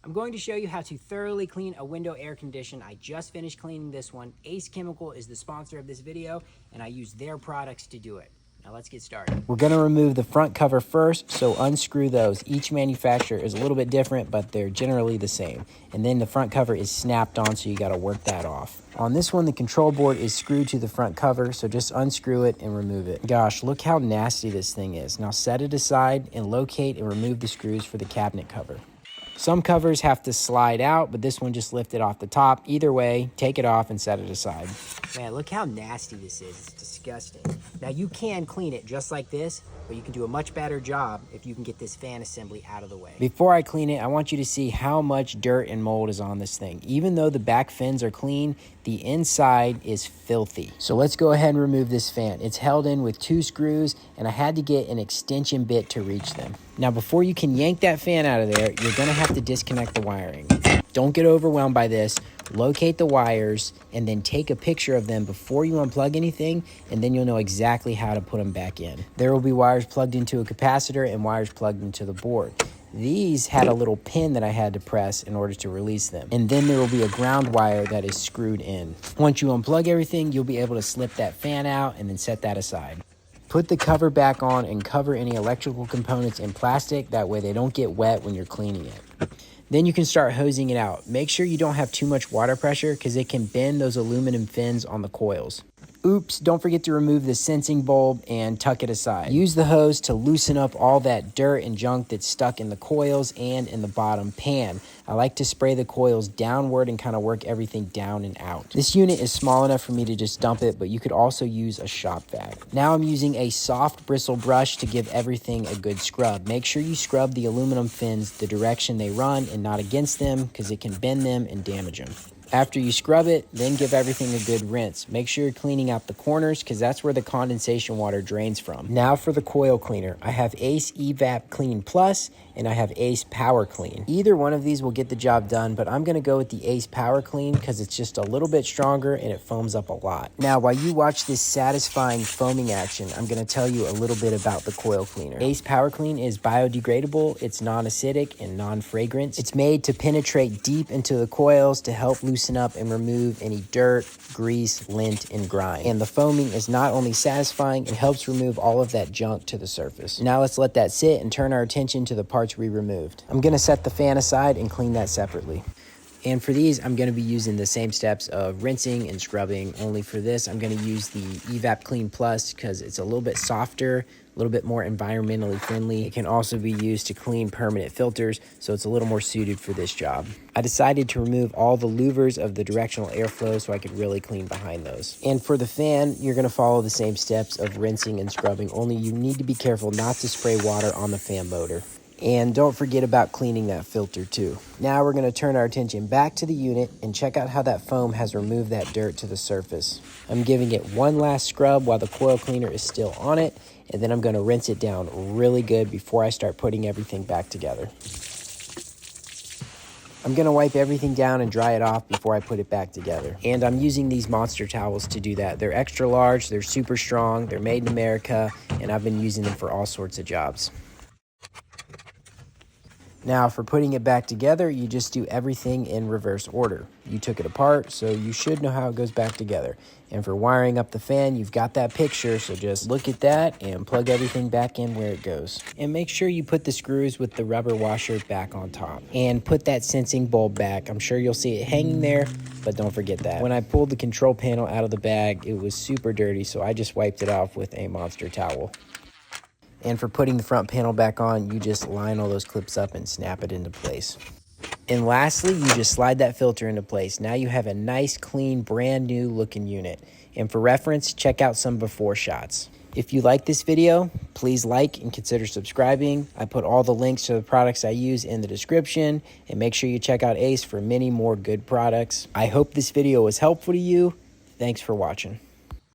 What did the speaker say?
I'm going to show you how to thoroughly clean a window air conditioner. I just finished cleaning this one. Ace Chemical is the sponsor of this video, and I use their products to do it. Now let's get started. We're going to remove the front cover first, so unscrew those. Each manufacturer is a little bit different, but they're generally the same. And then the front cover is snapped on, so you got to work that off. On this one, the control board is screwed to the front cover, so just unscrew it and remove it. Gosh, look how nasty this thing is. Now set it aside and locate and remove the screws for the cabinet cover. Some covers have to slide out, but this one just lifted off the top. Either way, take it off and set it aside. Man, look how nasty this is. It's disgusting. Now you can clean it just like this, but you can do a much better job if you can get this fan assembly out of the way. Before I clean it, I want you to see how much dirt and mold is on this thing. Even though the back fins are clean, the inside is filthy. So let's go ahead and remove this fan. It's held in with 2 screws, and I had to get an extension bit to reach them. Now, before you can yank that fan out of there, you're gonna have to disconnect the wiring. Don't get overwhelmed by this. Locate the wires and then take a picture of them before you unplug anything, and then you'll know exactly how to put them back in. There will be wires plugged into a capacitor and wires plugged into the board. These had a little pin that I had to press in order to release them. And then there will be a ground wire that is screwed in. Once you unplug everything, you'll be able to slip that fan out and then set that aside. Put the cover back on and cover any electrical components in plastic. That way they don't get wet when you're cleaning it. Then you can start hosing it out. Make sure you don't have too much water pressure because it can bend those aluminum fins on the coils. Oops, don't forget to remove the sensing bulb and tuck it aside. Use the hose to loosen up all that dirt and junk that's stuck in the coils and in the bottom pan. I like to spray the coils downward and kind of work everything down and out. This unit is small enough for me to just dump it, but you could also use a shop vac. Now I'm using a soft bristle brush to give everything a good scrub. Make sure you scrub the aluminum fins the direction they run and not against them because it can bend them and damage them. After you scrub it, then give everything a good rinse. Make sure you're cleaning out the corners because that's where the condensation water drains from. Now for the coil cleaner. I have Ace Evap-Klean Plus and I have Ace Power Clean. Either one of these will get the job done, but I'm gonna go with the Ace Power Clean because it's just a little bit stronger and it foams up a lot. Now, while you watch this satisfying foaming action, I'm gonna tell you a little bit about the coil cleaner. Ace Power Clean is biodegradable, it's non-acidic and non-fragrant. It's made to penetrate deep into the coils to help loosen up and remove any dirt, grease, lint, and grime. And the foaming is not only satisfying, it helps remove all of that junk to the surface. Now let's let that sit and turn our attention to the parts we removed. I'm gonna set the fan aside and clean that separately. And for these, I'm going to be using the same steps of rinsing and scrubbing. Only for this, I'm going to use the Evap-Klean Plus because it's a little bit softer, a little bit more environmentally friendly. It can also be used to clean permanent filters, so it's a little more suited for this job. I decided to remove all the louvers of the directional airflow so I could really clean behind those. And for the fan, you're going to follow the same steps of rinsing and scrubbing, only you need to be careful not to spray water on the fan motor. And don't forget about cleaning that filter too. Now we're going to turn our attention back to the unit and check out how that foam has removed that dirt to the surface. I'm giving it one last scrub while the coil cleaner is still on it, and then I'm going to rinse it down really good before I start putting everything back together. I'm going to wipe everything down and dry it off before I put it back together. And I'm using these monster towels to do that. They're extra large, they're super strong, they're made in America, and I've been using them for all sorts of jobs. Now, for putting it back together, you just do everything in reverse order. You took it apart, so you should know how it goes back together. And for wiring up the fan, you've got that picture, so just look at that and plug everything back in where it goes. And make sure you put the screws with the rubber washer back on top. And put that sensing bulb back. I'm sure you'll see it hanging there, but don't forget that. When I pulled the control panel out of the bag, it was super dirty, so I just wiped it off with a monster towel. And for putting the front panel back on, you just line all those clips up and snap it into place. And lastly, you just slide that filter into place. Now you have a nice, clean, brand new looking unit. And for reference, check out some before shots. If you like this video, please like and consider subscribing. I put all the links to the products I use in the description, and make sure you check out Ace for many more good products. I hope this video was helpful to you. Thanks for watching.